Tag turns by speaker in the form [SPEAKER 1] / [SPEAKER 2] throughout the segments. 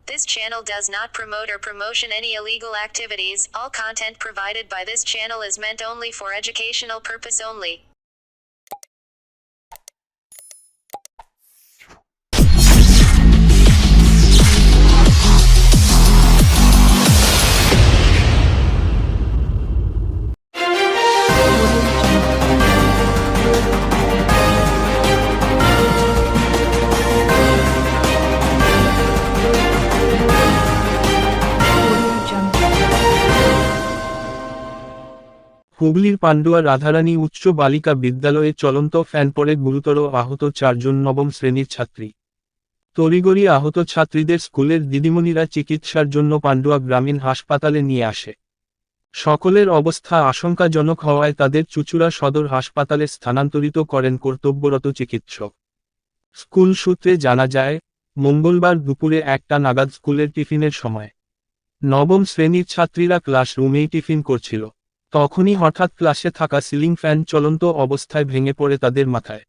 [SPEAKER 1] This channel does not promote or promotion any illegal activities. All content provided by this channel is meant only for educational purpose only.
[SPEAKER 2] হুগলির পান্ডুয়া রাধারানী উচ্চ বালিকা বিদ্যালয়ে চলন্ত fan পড়ে গুরুতর আহত 4 জন নবম শ্রেণীর ছাত্রী। তড়িঘড়ি আহত ছাত্রীদের স্কুলের দিদিমণিরা চিকিৎসার জন্য পান্ডুয়া গ্রামীণ হাসপাতালে নিয়ে আসে। সকলের অবস্থা আশঙ্কাজনক হওয়ায় তাদের চুঁচুড়া সদর হাসপাতালে স্থানান্তরিত করেন কর্তব্যরত চিকিৎসক। স্কুল সূত্রে জানা যায়, মঙ্গলবার দুপুরে 1টা নাগাদ স্কুলের টিফিনের সময় নবম শ্রেণীর ছাত্রীরা ক্লাসরুমেই টিফিন করছিল। তখনই হঠাৎ ক্লাসে থাকা সিলিং ফ্যান চলন্ত অবস্থায় ভেঙে পড়ে তাদের মাথায়।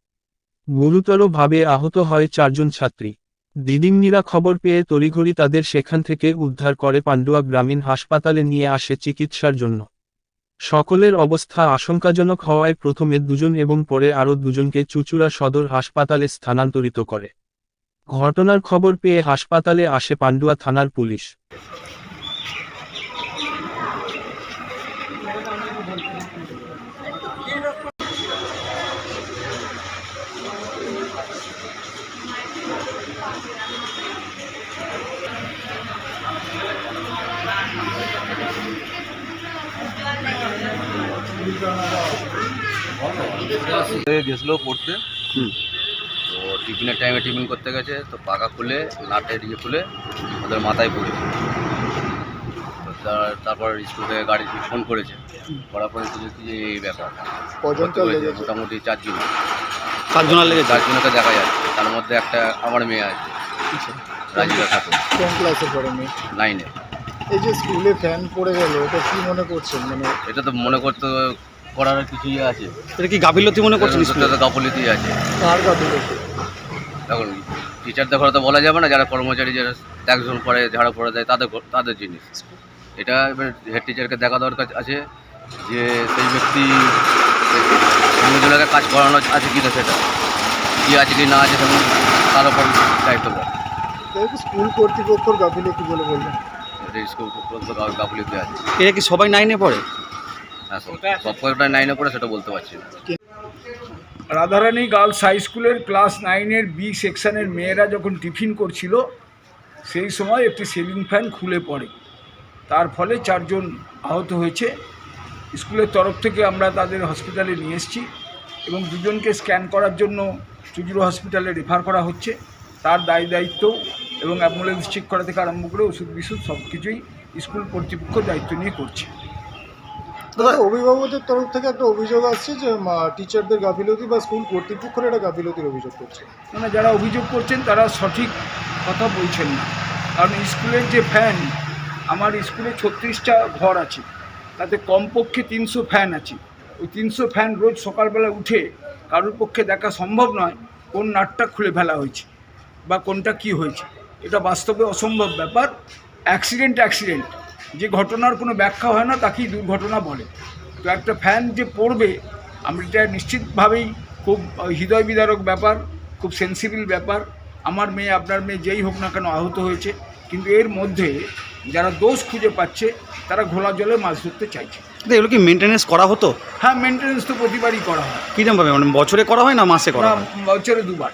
[SPEAKER 2] গুরুতরভাবে আহত হয় 4 জন ছাত্রী। দিদিমণিরা খবর পেয়ে তড়িঘড়ি তাদের সেখান থেকে উদ্ধার করে পান্ডুয়া গ্রামীণ হাসপাতালে নিয়ে আসে চিকিৎসার জন্য। সকলের অবস্থা আশঙ্কাজনক হওয়ায় প্রথমে 2 জন এবং পরে আরও 2 জনকে চুঁচুড়া সদর হাসপাতালে স্থানান্তরিত করে। ঘটনার খবর পেয়ে হাসপাতালে আসে পান্ডুয়া থানার পুলিশ।
[SPEAKER 3] গেছিলো পড়তে, তো টিফিনের টাইমে টিফিন করতে গেছে, তো পাকা খুলে নাটের খুলে ওদের মাথায় পড়েছে। তো তারপর স্কুল থেকে গাড়ি ফোন করেছে, করার পরে দেখছি যে এই ব্যাপার। মোটামুটি 4 জন।
[SPEAKER 4] 4 জনের লেগে
[SPEAKER 3] 4 জনকে দেখা যাচ্ছে, তার মধ্যে একটা আমার মেয়ে আছে, রাজিকা খাতুন।
[SPEAKER 5] কোন ক্লাসে পড়ে মেয়ে?
[SPEAKER 3] 9-এ।
[SPEAKER 5] এই যে স্কুলে ফ্যান পড়ে গেল, এটা কি মনে করছেন?
[SPEAKER 3] এটা তো মনে করতে করার কিছুই আছে।
[SPEAKER 4] এটা কি গাফিলতি মনে করছেন?
[SPEAKER 3] স্কুলে তো গাফিলতি আছে।
[SPEAKER 5] কার গাফিলতি?
[SPEAKER 3] এখন টিচারদের ঘরে তো বলা যাবে না, যারা কর্মচারী যারা একজন পরে ঝাড়া পড়ে দেয় তাদের জিনিস এটা। এবার হেড টিচারকে দেখা দরকার আছে যে সেই ব্যক্তি অন্যজনকে কাজ করানো আছে কি না, সেটা কী আছে কি না আছে তেমন তার উপর দায়িত্ব পায়।
[SPEAKER 5] স্কুল কর্তৃপক্ষর গাফিলতি বলে বলবেন?
[SPEAKER 3] এটা স্কুল গাফিলতি আছে।
[SPEAKER 4] এরা কি সবাই 9-এ পড়ে?
[SPEAKER 3] হ্যাঁ, সব কয়টা 9-এ পড়ে সেটা বলতে পারছি না।
[SPEAKER 6] রাধারানী গার্লস হাই স্কুলের ক্লাস 9-এর বি সেকশনের মেয়েরা যখন টিফিন করছিল, সেই সময় একটি সিলিং ফ্যান খুলে পড়ে। তার ফলে 4 জন আহত হয়েছে। স্কুলের তরফ থেকে আমরা তাদের হসপিটালে নিয়ে এসেছি এবং 2 জনকে স্ক্যান করার জন্য চুঁচুড়া হসপিটালে রেফার করা হচ্ছে। তার দায়িত্ব এবং অ্যাম্বুলেন্স চেক করা থেকে আরম্ভ করে ওষুধ বিশুদ্ধ সব কিছুই স্কুল কর্তৃপক্ষ দায়িত্ব নিয়ে করছে।
[SPEAKER 5] অভিভাবকদের তরফ থেকে একটা অভিযোগ আসছে যে টিচারদের গাফিলতি বা স্কুল কর্তৃপক্ষের একটা গাফিলতির অভিযোগ করছে।
[SPEAKER 6] মানে যারা অভিযোগ করছেন তারা সঠিক কথা বলছেন না। কারণ স্কুলের যে ফ্যান, আমার স্কুলে 36টা ঘর আছে, তাতে কমপক্ষে 300 ফ্যান আছে। ওই 300 ফ্যান রোজ সকালবেলা উঠে কারোর পক্ষে দেখা সম্ভব নয় কোন নাটটা খুলে ফেলা হয়েছে বা কোনটা কি হয়েছে। এটা বাস্তবে অসম্ভব ব্যাপার। অ্যাক্সিডেন্ট যে ঘটনার কোনো ব্যাখ্যা হয় না তাকেই দুর্ঘটনা বলে। তো একটা ফ্যান যে পড়বে, আমরা এটা নিশ্চিতভাবেই খুব হৃদয় বিদারক ব্যাপার, খুব সেন্সিবল ব্যাপার। আমার মেয়ে, আপনার মেয়ে, যেই হোক না কেন আহত হয়েছে, কিন্তু এর মধ্যে যারা দোষ খুঁজে পাচ্ছে তারা ঘোলা জলে মাছ ধরতে চাইছে।
[SPEAKER 4] এগুলো কি মেনটেনেন্স করা হতো?
[SPEAKER 6] হ্যাঁ, মেনটেনেন্স তো প্রতিবারই করা হয়।
[SPEAKER 4] কী রকমভাবে, মানে বছরে করা হয় না মাসে করা হয়?
[SPEAKER 6] বছরে 2 বার।